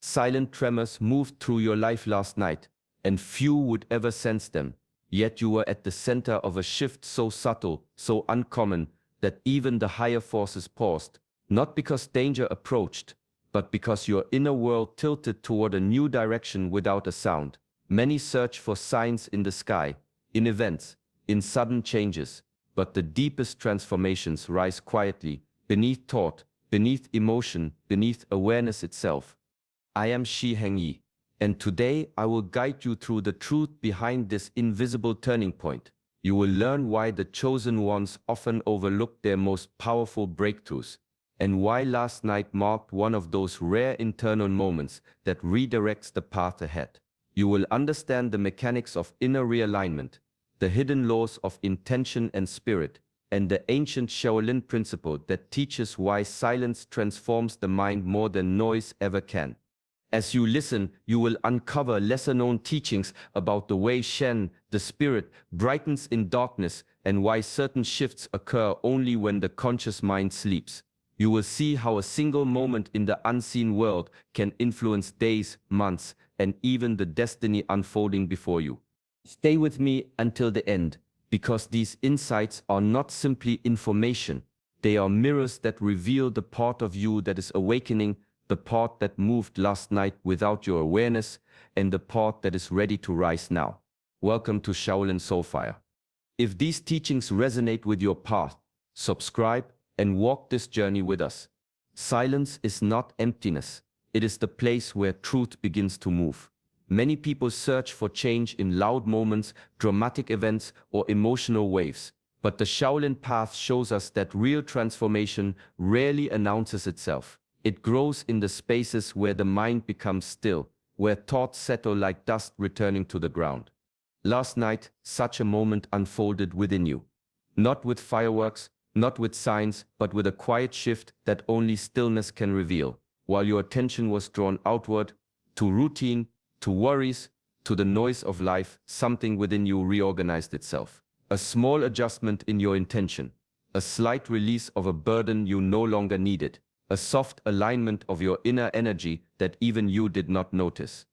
Silent tremors moved through your life last night, and few would ever sense them. Yet you were at the center of a shift so subtle, so uncommon, that even the higher forces paused, not because danger approached, but because your inner world tilted toward a new direction without a sound. Many search for signs in the sky, in events, in sudden changes, but the deepest transformations rise quietly, beneath thought, beneath emotion, beneath awareness itself. I am Shi Hengyi, and today I will guide you through the truth behind this invisible turning point. You will learn why the chosen ones often overlook their most powerful breakthroughs, and why last night marked one of those rare internal moments that redirects the path ahead. You will understand the mechanics of inner realignment, the hidden laws of intention and spirit, and the ancient Shaolin principle that teaches why silence transforms the mind more than noise ever can. As you listen, you will uncover lesser-known teachings about the way Shen, the spirit, brightens in darkness and why certain shifts occur only when the conscious mind sleeps. You will see how a single moment in the unseen world can influence days, months, and even the destiny unfolding before you. Stay with me until the end, because these insights are not simply information. They are mirrors that reveal the part of you that is awakening, the part that moved last night without your awareness, and the part that is ready to rise now. Welcome to Shaolin Soulfire. If these teachings resonate with your path, subscribe and walk this journey with us. Silence is not emptiness. It is the place where truth begins to move. Many people search for change in loud moments, dramatic events, or emotional waves. But the Shaolin path shows us that real transformation rarely announces itself. It grows in the spaces where the mind becomes still, where thoughts settle like dust returning to the ground. Last night, such a moment unfolded within you. Not with fireworks, not with signs, but with a quiet shift that only stillness can reveal. While your attention was drawn outward, to routine, to worries, to the noise of life, something within you reorganized itself. A small adjustment in your intention, a slight release of a burden you no longer needed, a soft alignment of your inner energy that even you did not notice.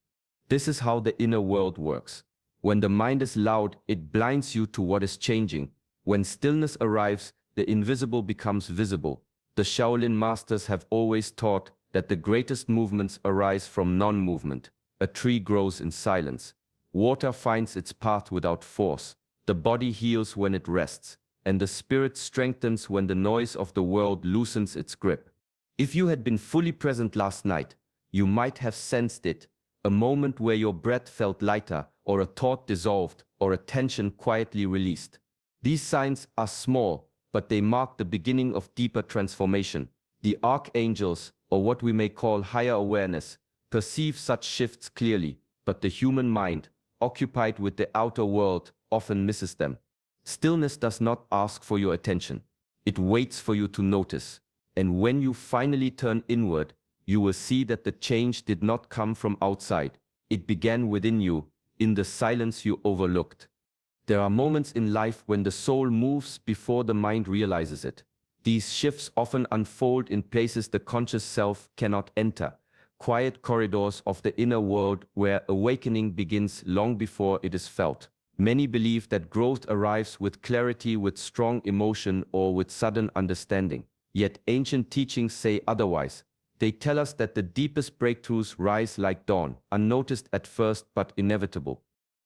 This is how the inner world works. When the mind is loud, it blinds you to what is changing. When stillness arrives, the invisible becomes visible. The Shaolin masters have always taught that the greatest movements arise from non-movement. A tree grows in silence. Water finds its path without force. The body heals when it rests, and the spirit strengthens when the noise of the world loosens its grip. If you had been fully present last night, you might have sensed it, a moment where your breath felt lighter, or a thought dissolved, or a tension quietly released. These signs are small, but they mark the beginning of deeper transformation. The Archangels, or what we may call higher awareness, perceive such shifts clearly, but the human mind, occupied with the outer world, often misses them. Stillness does not ask for your attention. It waits for you to notice. And when you finally turn inward, you will see that the change did not come from outside. It began within you, in the silence you overlooked. There are moments in life when the soul moves before the mind realizes it. These shifts often unfold in places the conscious self cannot enter, quiet corridors of the inner world where awakening begins long before it is felt. Many believe that growth arrives with clarity, with strong emotion, or with sudden understanding. Yet ancient teachings say otherwise. They tell us that the deepest breakthroughs rise like dawn, unnoticed at first but inevitable.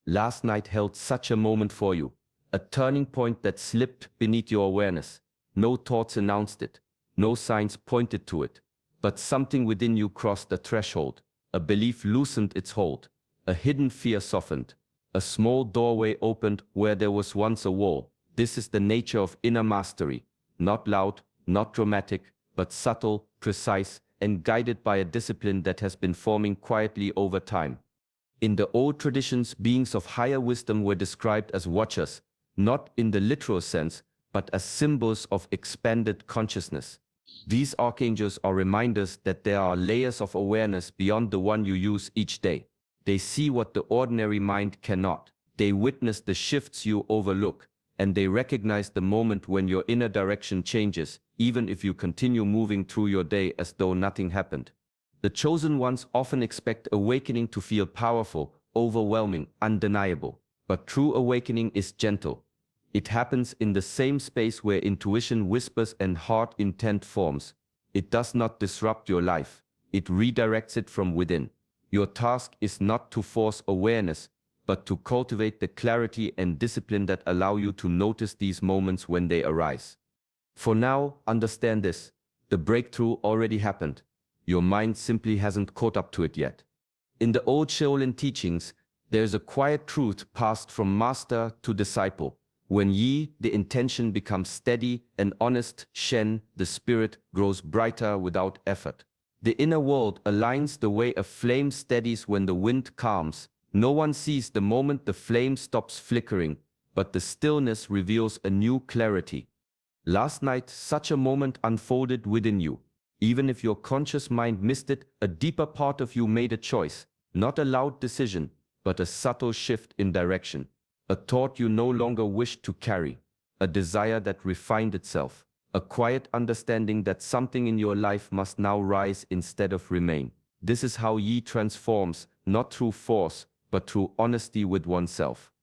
Last night held such a moment for you, a turning point that slipped beneath your awareness. No thoughts announced it, no signs pointed to it, but something within you crossed the threshold. A belief loosened its hold, a hidden fear softened, a small doorway opened where there was once a wall. This is the nature of inner mastery, not loud, not dramatic, but subtle, precise, and guided by a discipline that has been forming quietly over time. In the old traditions, beings of higher wisdom were described as watchers, not in the literal sense, but as symbols of expanded consciousness. These archangels are reminders that there are layers of awareness beyond the one you use each day. They see what the ordinary mind cannot. They witness the shifts you overlook, and they recognize the moment when your inner direction changes, even if you continue moving through your day as though nothing happened. The chosen ones often expect awakening to feel powerful, overwhelming, undeniable. But true awakening is gentle. It happens in the same space where intuition whispers and heart intent forms. It does not disrupt your life. It redirects it from within. Your task is not to force awareness, but to cultivate the clarity and discipline that allow you to notice these moments when they arise. For now, understand this. The breakthrough already happened. Your mind simply hasn't caught up to it yet. In the old Shaolin teachings, there is a quiet truth passed from master to disciple. When Yi, the intention, becomes steady and honest, Shen, the spirit, grows brighter without effort. The inner world aligns the way a flame steadies when the wind calms. No one sees the moment the flame stops flickering, but the stillness reveals a new clarity. Last night, such a moment unfolded within you. Even if your conscious mind missed it, a deeper part of you made a choice, not a loud decision, but a subtle shift in direction. A thought you no longer wished to carry, a desire that refined itself, a quiet understanding that something in your life must now rise instead of remain. This is how Yi transforms, not through force, but through honesty with oneself.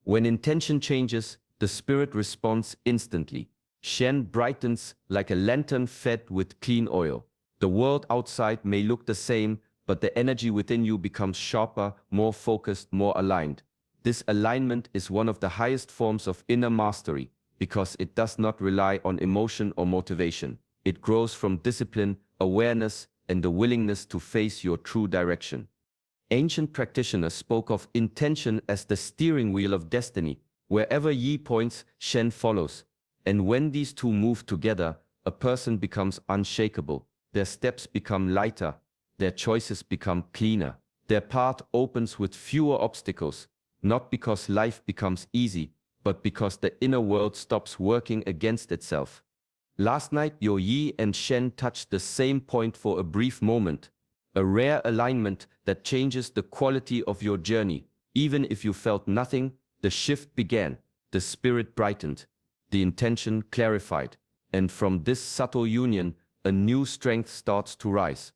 When intention changes, the spirit responds instantly. Shen brightens like a lantern fed with clean oil. The world outside may look the same, but the energy within you becomes sharper, more focused, more aligned. This alignment is one of the highest forms of inner mastery, because it does not rely on emotion or motivation. It grows from discipline, awareness, and the willingness to face your true direction. Ancient practitioners spoke of intention as the steering wheel of destiny. Wherever Yi points, Shen follows. And when these two move together, a person becomes unshakable. Their steps become lighter. Their choices become cleaner. Their path opens with fewer obstacles, not because life becomes easy, but because the inner world stops working against itself. Last night, your Yi and Shen touched the same point for a brief moment, a rare alignment that changes the quality of your journey. Even if you felt nothing, the shift began, the spirit brightened, the intention clarified, and from this subtle union, a new strength starts to rise.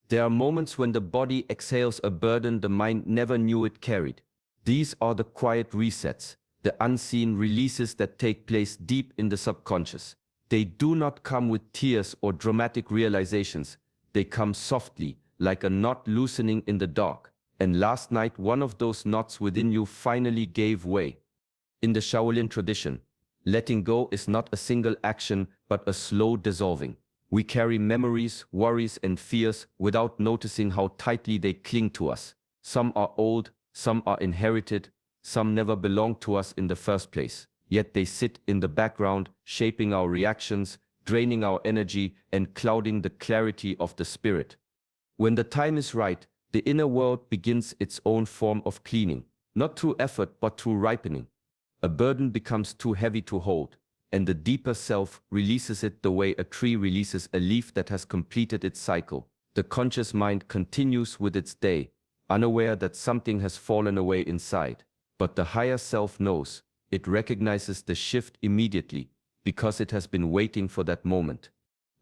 There are moments when the body exhales a burden the mind never knew it carried. These are the quiet resets, the unseen releases that take place deep in the subconscious. They do not come with tears or dramatic realizations. They come softly, like a knot loosening in the dark. And last night, one of those knots within you finally gave way. In the Shaolin tradition, letting go is not a single action, but a slow dissolving. We carry memories, worries, and fears without noticing how tightly they cling to us. Some are old, some are inherited, some never belonged to us in the first place. Yet they sit in the background, shaping our reactions, draining our energy, and clouding the clarity of the spirit. When the time is right, the inner world begins its own form of cleaning, not through effort but through ripening. A burden becomes too heavy to hold, and the deeper self releases it the way a tree releases a leaf that has completed its cycle. The conscious mind continues with its day, unaware that something has fallen away inside. But the higher self knows. It recognizes the shift immediately, because it has been waiting for that moment.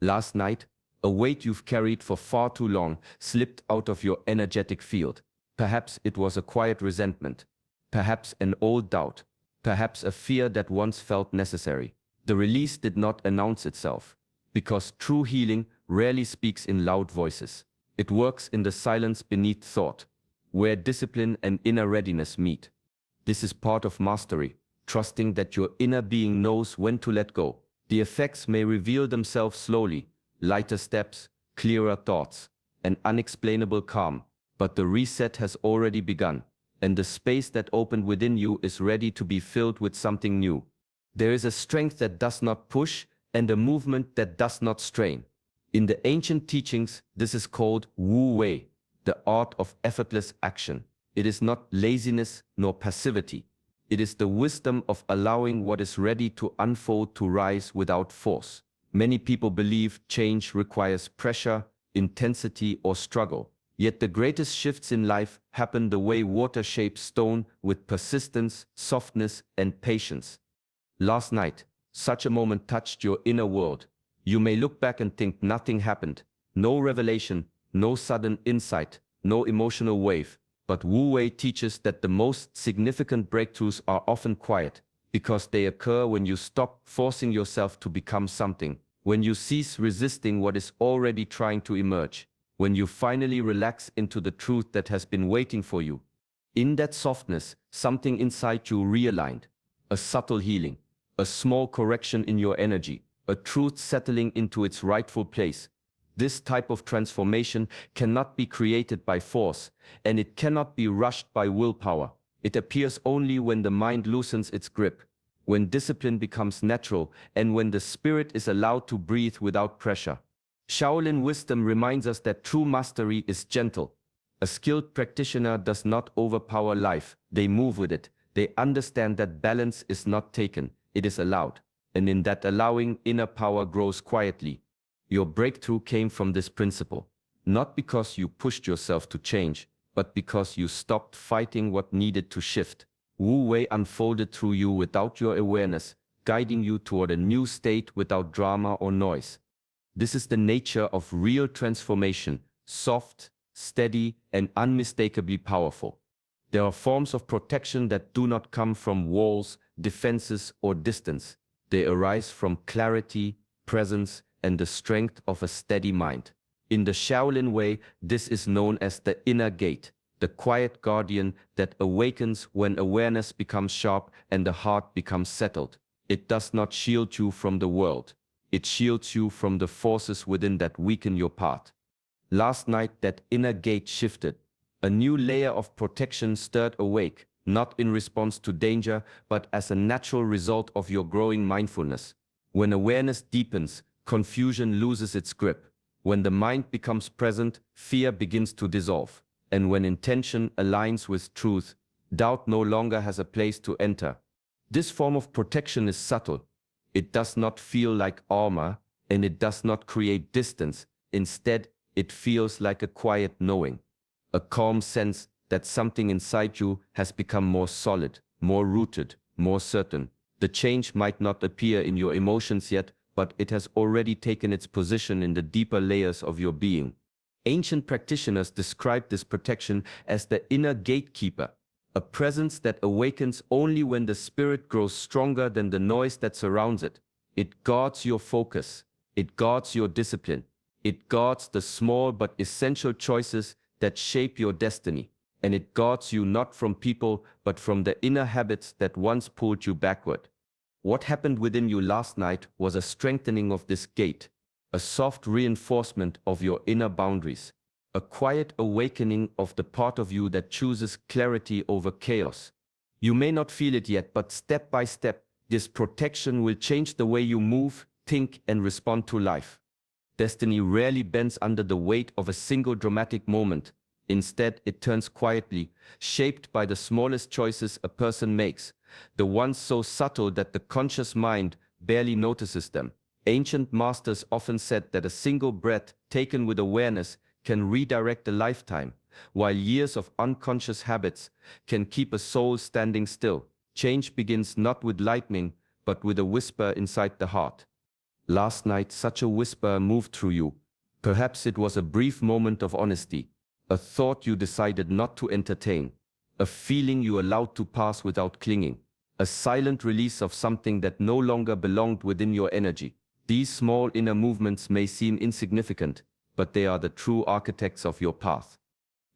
Last night, a weight you've carried for far too long slipped out of your energetic field. Perhaps it was a quiet resentment, perhaps an old doubt, perhaps a fear that once felt necessary. The release did not announce itself, because true healing rarely speaks in loud voices. It works in the silence beneath thought, where discipline and inner readiness meet. This is part of mastery, trusting that your inner being knows when to let go. The effects may reveal themselves slowly, lighter steps, clearer thoughts, an unexplainable calm, but the reset has already begun, and the space that opened within you is ready to be filled with something new. There is a strength that does not push and a movement that does not strain. In the ancient teachings, this is called Wu Wei, the art of effortless action. It is not laziness nor passivity. It is the wisdom of allowing what is ready to unfold to rise without force. Many people believe change requires pressure, intensity, or struggle. Yet the greatest shifts in life happen the way water shapes stone, with persistence, softness, and patience. Last night, such a moment touched your inner world. You may look back and think nothing happened, no revelation, no sudden insight, no emotional wave. But Wu Wei teaches that the most significant breakthroughs are often quiet, because they occur when you stop forcing yourself to become something, when you cease resisting what is already trying to emerge, when you finally relax into the truth that has been waiting for you. In that softness, something inside you realigned, a subtle healing, a small correction in your energy, a truth settling into its rightful place. This type of transformation cannot be created by force, and it cannot be rushed by willpower. It appears only when the mind loosens its grip, when discipline becomes natural, and when the spirit is allowed to breathe without pressure. Shaolin wisdom reminds us that true mastery is gentle. A skilled practitioner does not overpower life, they move with it. They understand that balance is not taken, it is allowed. And in that allowing, inner power grows quietly. Your breakthrough came from this principle, not because you pushed yourself to change, but because you stopped fighting what needed to shift. Wu Wei unfolded through you without your awareness, guiding you toward a new state without drama or noise. This is the nature of real transformation, soft, steady, and unmistakably powerful. There are forms of protection that do not come from walls, defenses, or distance. They arise from clarity, presence, and the strength of a steady mind. In the Shaolin way, this is known as the inner gate, the quiet guardian that awakens when awareness becomes sharp and the heart becomes settled. It does not shield you from the world. It shields you from the forces within that weaken your path. Last night, that inner gate shifted. A new layer of protection stirred awake, not in response to danger, but as a natural result of your growing mindfulness. When awareness deepens, confusion loses its grip. When the mind becomes present, fear begins to dissolve. And when intention aligns with truth, doubt no longer has a place to enter. This form of protection is subtle. It does not feel like armor, and it does not create distance. Instead, it feels like a quiet knowing, a calm sense that something inside you has become more solid, more rooted, more certain. The change might not appear in your emotions yet, but it has already taken its position in the deeper layers of your being. Ancient practitioners describe this protection as the inner gatekeeper, a presence that awakens only when the spirit grows stronger than the noise that surrounds it. It guards your focus. It guards your discipline. It guards the small but essential choices that shape your destiny. And it guards you not from people, but from the inner habits that once pulled you backward. What happened within you last night was a strengthening of this gate, a soft reinforcement of your inner boundaries, a quiet awakening of the part of you that chooses clarity over chaos. You may not feel it yet, but step by step, this protection will change the way you move, think, and respond to life. Destiny rarely bends under the weight of a single dramatic moment. Instead, it turns quietly, shaped by the smallest choices a person makes, the ones so subtle that the conscious mind barely notices them. Ancient masters often said that a single breath taken with awareness can redirect a lifetime, while years of unconscious habits can keep a soul standing still. Change begins not with lightning, but with a whisper inside the heart. Last night, such a whisper moved through you. Perhaps it was a brief moment of honesty, a thought you decided not to entertain, a feeling you allowed to pass without clinging, a silent release of something that no longer belonged within your energy. These small inner movements may seem insignificant, but they are the true architects of your path.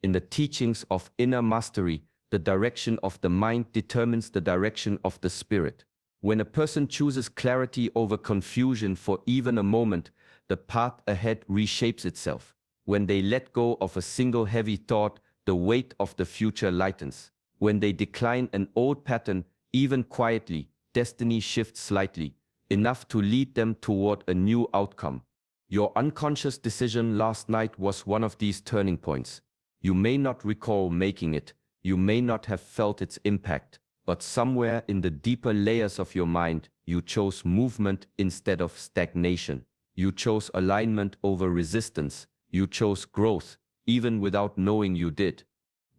In the teachings of inner mastery, the direction of the mind determines the direction of the spirit. When a person chooses clarity over confusion for even a moment, the path ahead reshapes itself. When they let go of a single heavy thought, the weight of the future lightens. When they decline an old pattern, even quietly, destiny shifts slightly, enough to lead them toward a new outcome. Your unconscious decision last night was one of these turning points. You may not recall making it, you may not have felt its impact, but somewhere in the deeper layers of your mind, you chose movement instead of stagnation. You chose alignment over resistance. You chose growth, even without knowing you did.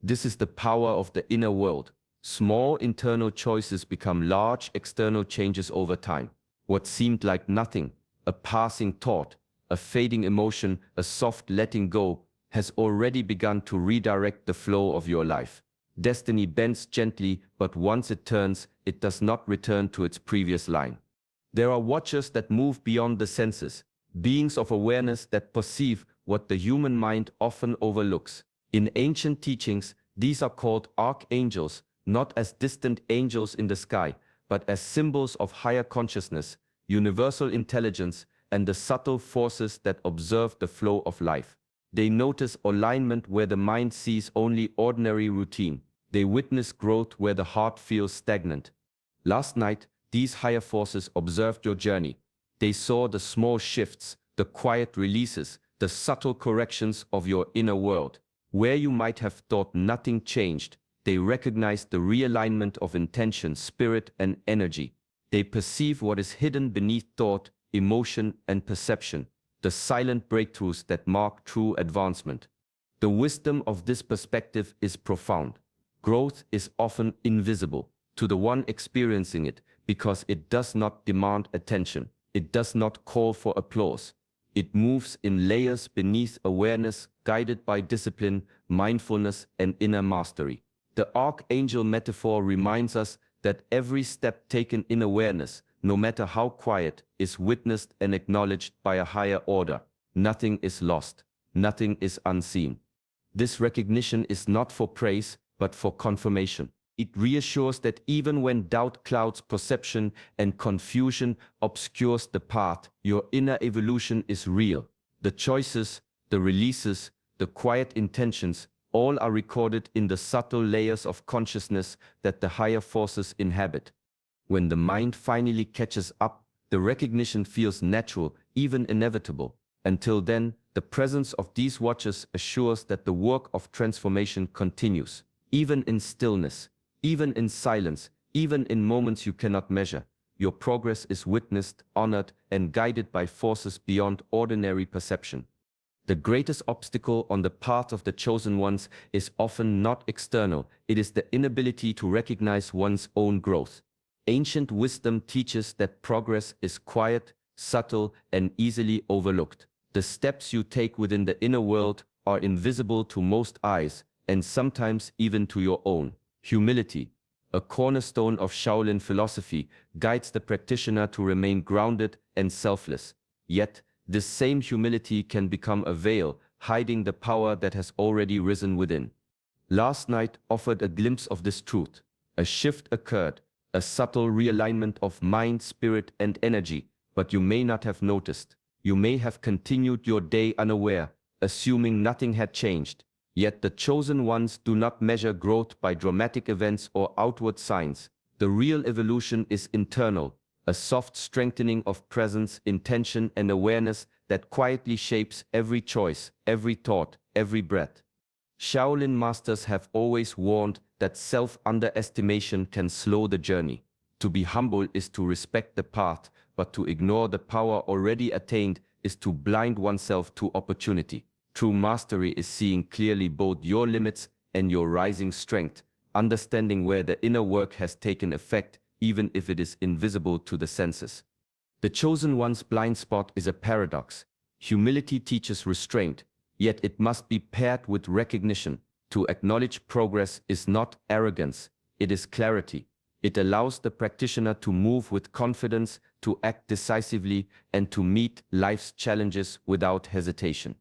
This is the power of the inner world. Small internal choices become large external changes over time. What seemed like nothing, a passing thought, a fading emotion, a soft letting go, has already begun to redirect the flow of your life. Destiny bends gently, but once it turns, it does not return to its previous line. There are watchers that move beyond the senses, beings of awareness that perceive what the human mind often overlooks. In ancient teachings, these are called archangels, not as distant angels in the sky, but as symbols of higher consciousness, universal intelligence, and the subtle forces that observe the flow of life. They notice alignment where the mind sees only ordinary routine. They witness growth where the heart feels stagnant. Last night, these higher forces observed your journey. They saw the small shifts, the quiet releases, the subtle corrections of your inner world. Where you might have thought nothing changed, they recognized the realignment of intention, spirit, and energy. They perceive what is hidden beneath thought, emotion, and perception, the silent breakthroughs that mark true advancement. The wisdom of this perspective is profound. Growth is often invisible to the one experiencing it because it does not demand attention. It does not call for applause. It moves in layers beneath awareness, guided by discipline, mindfulness, and inner mastery. The archangel metaphor reminds us that every step taken in awareness, no matter how quiet, is witnessed and acknowledged by a higher order. Nothing is lost. Nothing is unseen. This recognition is not for praise, but for confirmation. It reassures that even when doubt clouds perception and confusion obscures the path, your inner evolution is real. The choices, the releases, the quiet intentions, all are recorded in the subtle layers of consciousness that the higher forces inhabit. When the mind finally catches up, the recognition feels natural, even inevitable. Until then, the presence of these watchers assures that the work of transformation continues. Even in stillness, even in silence, even in moments you cannot measure, your progress is witnessed, honored, and guided by forces beyond ordinary perception. The greatest obstacle on the path of the chosen ones is often not external, it is the inability to recognize one's own growth. Ancient wisdom teaches that progress is quiet, subtle, and easily overlooked. The steps you take within the inner world are invisible to most eyes, and sometimes even to your own. Humility, a cornerstone of Shaolin philosophy, guides the practitioner to remain grounded and selfless. Yet, this same humility can become a veil, hiding the power that has already risen within. Last night offered a glimpse of this truth. A shift occurred, a subtle realignment of mind, spirit, and energy, but you may not have noticed. You may have continued your day unaware, assuming nothing had changed. Yet the chosen ones do not measure growth by dramatic events or outward signs. The real evolution is internal, a soft strengthening of presence, intention, and awareness that quietly shapes every choice, every thought, every breath. Shaolin masters have always warned that self-underestimation can slow the journey. To be humble is to respect the path, but to ignore the power already attained is to blind oneself to opportunity. True mastery is seeing clearly both your limits and your rising strength, understanding where the inner work has taken effect, even if it is invisible to the senses. The chosen one's blind spot is a paradox. Humility teaches restraint, yet it must be paired with recognition. To acknowledge progress is not arrogance, it is clarity. It allows the practitioner to move with confidence, to act decisively, and to meet life's challenges without hesitation.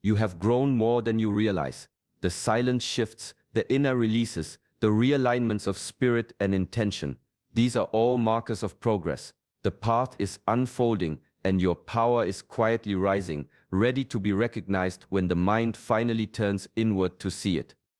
You have grown more than you realize. The silent shifts, the inner releases, the realignments of spirit and intention, these are all markers of progress. The path is unfolding, and your power is quietly rising, ready to be recognized when the mind finally turns inward to see it.